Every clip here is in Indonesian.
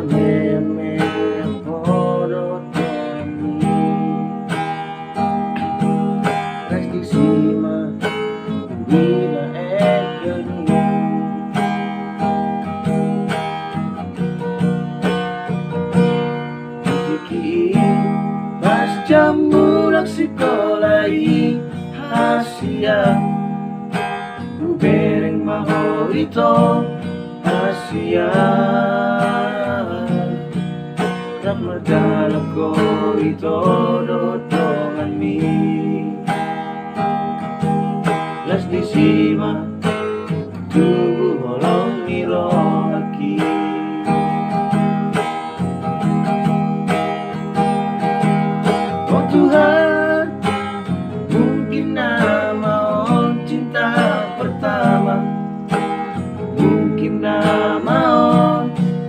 Meme podo temi Resti sima Bila ekeli Kiki pas jam mulak sekolai hasia Bereng maho ito hasia Ramadhan ko ito dotongan mi Las di sima tubuh holong nilo aki Oh Tuhan, mungkin nama cinta pertama Mungkin nama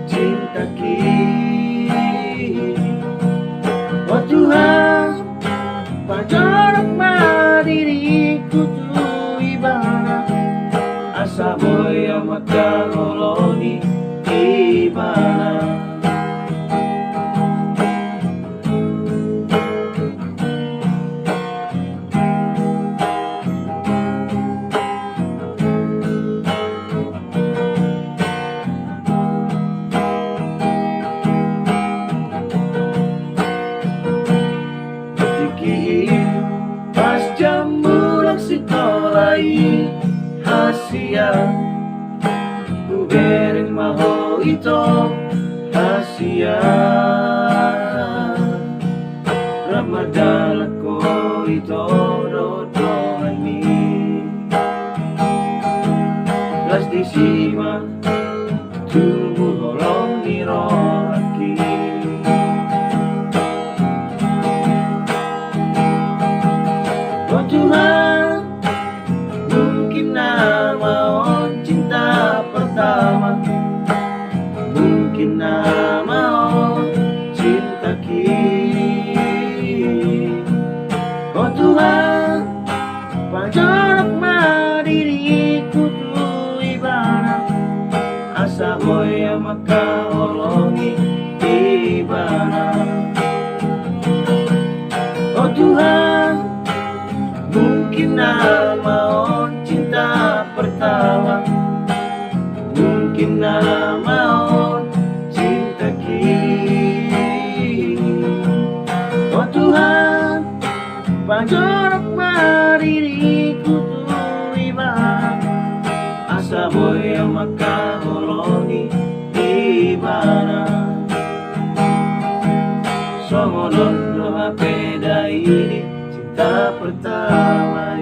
cinta kini Oh Tuhan, pajarak diriku tu ibana Asa boya maka ngoloni ibana Pas jam mulak sekolai hasia Ku bereng maho ito hasia Ramadhan ko ito dotongan mi Las di sima tubuh holong niraki Oh Tuhan, mungkin nama cinta pertama Mungkin nama cinta kini Oh Tuhan, pajarak diriku tu ibana Asa boya maka holongi ibana Oh Tuhan, mungkin nama cinta pertama Mungkin nama cinta kini Oh Tuhan, pajarak diriku tu ibana Asa boya maka holongi ibana Songonon doa peda ini cinta pertama